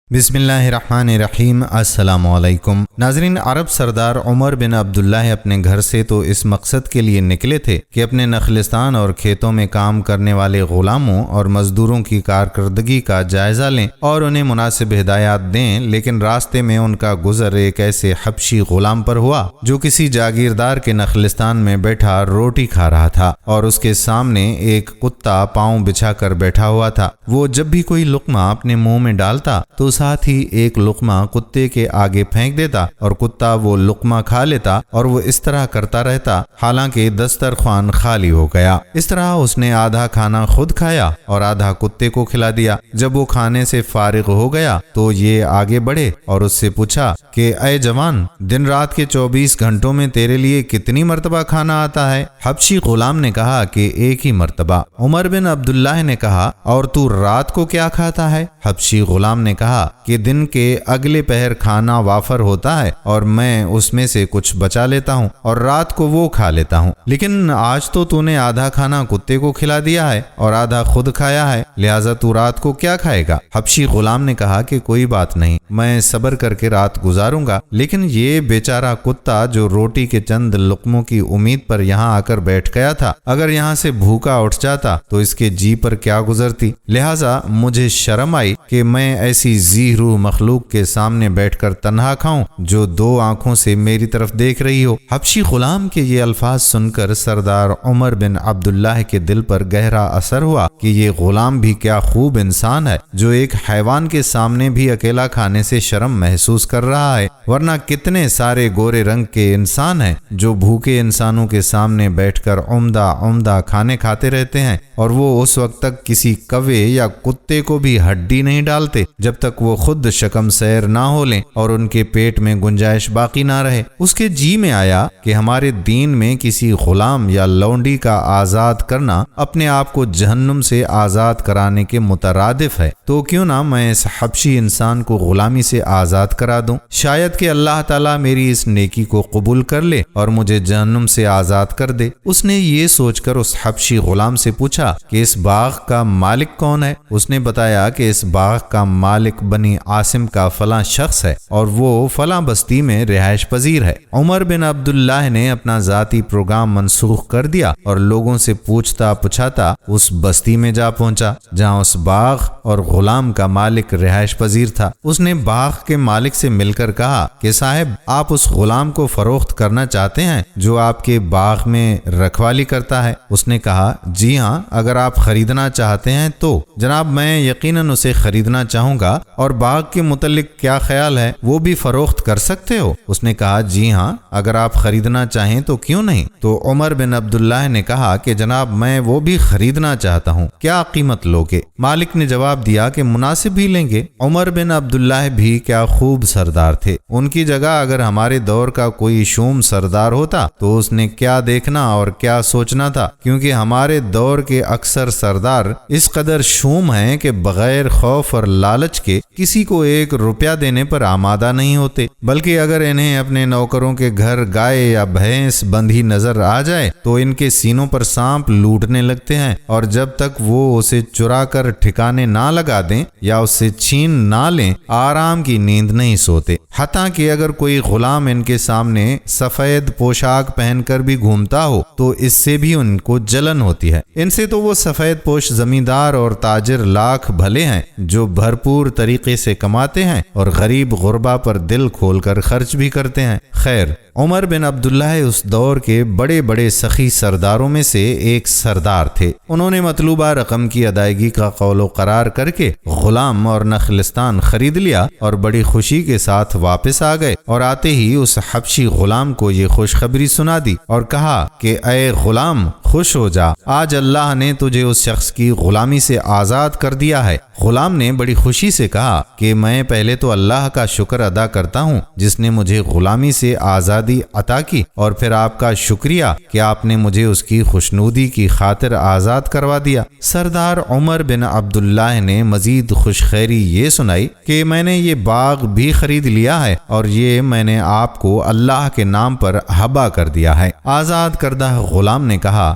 بسم اللہ الرحمن الرحیم۔ السلام علیکم ناظرین، عرب سردار عمر بن عبداللہ اپنے گھر سے تو اس مقصد کے لیے نکلے تھے کہ اپنے نخلستان اور کھیتوں میں کام کرنے والے غلاموں اور مزدوروں کی کارکردگی کا جائزہ لیں اور انہیں مناسب ہدایات دیں، لیکن راستے میں ان کا گزر ایک ایسے حبشی غلام پر ہوا جو کسی جاگیردار کے نخلستان میں بیٹھا روٹی کھا رہا تھا اور اس کے سامنے ایک کتا پاؤں بچھا کر بیٹھا ہوا تھا۔ وہ جب بھی کوئی لقمہ اپنے منہ میں ڈالتا تو ساتھ ہی ایک لقمہ کتے کے آگے پھینک دیتا اور کتا وہ لقمہ کھا لیتا اور وہ اس طرح کرتا رہتا حالانکہ دسترخوان خالی ہو گیا۔ اس طرح اس نے آدھا کھانا خود کھایا اور آدھا کتے کو کھلا دیا۔ جب وہ کھانے سے فارغ ہو گیا تو یہ آگے بڑھے اور اس سے پوچھا کہ اے جوان، دن رات کے 24 گھنٹوں میں تیرے لیے کتنی مرتبہ کھانا آتا ہے؟ حبشی غلام نے کہا کہ ایک ہی مرتبہ۔ عمر بن عبداللہ نے کہا اور تو رات کو کیا کھاتا ہے؟ حبشی غلام نے کہا کہ دن کے اگلے پہر کھانا وافر ہوتا ہے اور میں اس میں سے کچھ بچا لیتا ہوں اور رات کو وہ کھا لیتا ہوں، لیکن آج تو نے آدھا کھانا کتے کو کھلا دیا ہے اور آدھا خود کھایا ہے، لہٰذا تو رات کو کیا کھائے گا؟ حبشی غلام نے کہا کہ کوئی بات نہیں، میں صبر کر کے رات گزاروں گا، لیکن یہ بیچارہ کتا جو روٹی کے چند لقموں کی امید پر یہاں آ کر بیٹھ گیا تھا، اگر یہاں سے بھوکا اٹھ جاتا تو اس کے جی پر کیا گزرتی؟ لہٰذا مجھے شرم آئی کہ میں ایسی ذی روح مخلوق کے سامنے بیٹھ کر تنہا کھاؤں جو دو آنکھوں سے میری طرف دیکھ رہی ہو۔ حبشی غلام کے یہ الفاظ سن کر سردار عمر بن عبداللہ کے دل پر گہرا اثر ہوا کہ یہ غلام بھی کیا خوب انسان ہے جو ایک حیوان کے سامنے بھی اکیلا کھانے سے شرم محسوس کر رہا ہے، ورنہ کتنے سارے گورے رنگ کے انسان ہیں جو بھوکے انسانوں کے سامنے بیٹھ کر عمدہ کھانے کھاتے رہتے ہیں اور وہ اس وقت تک کسی کوے یا کتے کو بھی ہڈی نہیں ڈالتے جب تک وہ خود شکم سیر نہ ہو لیں اور ان کے پیٹ میں گنجائش باقی نہ رہے۔ اس کے جی میں آیا کہ ہمارے دین میں کسی غلام یا لونڈی کا آزاد کرنا اپنے آپ کو جہنم سے آزاد کرانے کے مترادف ہے، تو کیوں نہ میں اس حبشی انسان کو غلامی سے آزاد کرا دوں؟ شاید کہ اللہ تعالیٰ میری اس نیکی کو قبول کر لے اور مجھے جہنم سے آزاد کر دے۔ اس نے یہ سوچ کر اس حبشی غلام سے پوچھا کہ اس باغ کا مالک کون ہے؟ اس نے بتایا کہ اس باغ کا مالک بنی عاصم کا فلاں شخص ہے اور وہ فلاں بستی میں رہائش پذیر ہے۔ عمر بن عبداللہ نے اپنا ذاتی پروگرام منسوخ کر دیا اور لوگوں سے پوچھتا پچھاتا اس بستی میں جا پہنچا جہاں اس باغ اور غلام کا مالک رہائش پذیر تھا۔ اس نے باغ کے مالک سے مل کر کہا کہ صاحب، آپ اس غلام کو فروخت کرنا چاہتے ہیں جو آپ کے باغ میں رکھوالی کرتا ہے؟ اس نے کہا جی ہاں، اگر آپ خریدنا چاہتے ہیں تو جناب میں یقیناً اسے خریدنا چاہوں گا، اور باغ کے متعلق کیا خیال ہے، وہ بھی فروخت کر سکتے ہو؟ اس نے کہا جی ہاں، اگر آپ خریدنا چاہیں تو کیوں نہیں؟ تو عمر بن عبداللہ نے کہا کہ جناب میں وہ بھی خریدنا چاہتا ہوں، کیا قیمت لوگے؟ مالک نے جواب دیا کہ مناسب ہی لیں گے۔ عمر بن عبداللہ بھی کیا خوب سردار تھے، ان کی جگہ اگر ہمارے دور کا کوئی شوم سردار ہوتا تو اس نے کیا دیکھنا اور کیا سوچنا تھا، کیونکہ ہمارے دور کے اکثر سردار اس قدر شوم ہیں کہ بغیر خوف اور لالچ کے کسی کو 1 روپیہ دینے پر آمادہ نہیں ہوتے، بلکہ اگر انہیں اپنے نوکروں کے گھر گائے یا بھینس بندھی نظر آ جائے تو ان کے سینوں پر سانپ لوٹنے لگتے ہیں، اور جب تک وہ اسے چرا کر ٹھکانے نہ لگا دیں یا اس سے چھین نہ لیں آرام کی نیند نہیں سوتے۔ حتیٰ کہ اگر کوئی غلام ان کے سامنے سفید پوشاک پہن کر بھی گھومتا ہو تو اس سے بھی ان کو جلن ہوتی ہے۔ ان سے تو وہ سفید پوش زمیندار اور تاجر لاکھ بھلے ہیں جو بھرپور طریقے سے کماتے ہیں اور غریب غربا پر دل کھول کر خرچ بھی کرتے ہیں۔ خیر، عمر بن عبداللہ اس دور کے بڑے بڑے سخی سرداروں میں سے ایک سردار تھے۔ انہوں نے مطلوبہ رقم کی ادائیگی کا قول و قرار کر کے غلام اور نخلستان خرید لیا اور بڑی خوشی کے ساتھ واپس آ گئے، اور آتے ہی اس حبشی غلام کو یہ خوشخبری سنا دی اور کہا کہ اے غلام، خوش ہو جا، آج اللہ نے تجھے اس شخص کی غلامی سے آزاد کر دیا ہے۔ غلام نے بڑی خوشی سے کہا کہ میں پہلے تو اللہ کا شکر ادا کرتا ہوں جس نے مجھے غلامی سے آزادی عطا کی، اور پھر آپ کا شکریہ کہ آپ نے مجھے اس کی خوشنودی کی خاطر آزاد کروا دیا۔ سردار عمر بن عبداللہ نے مزید خوشخبری یہ سنائی کہ میں نے یہ باغ بھی خرید لیا ہے اور یہ میں نے آپ کو اللہ کے نام پر ہبا کر دیا ہے۔ آزاد کردہ غلام نے کہا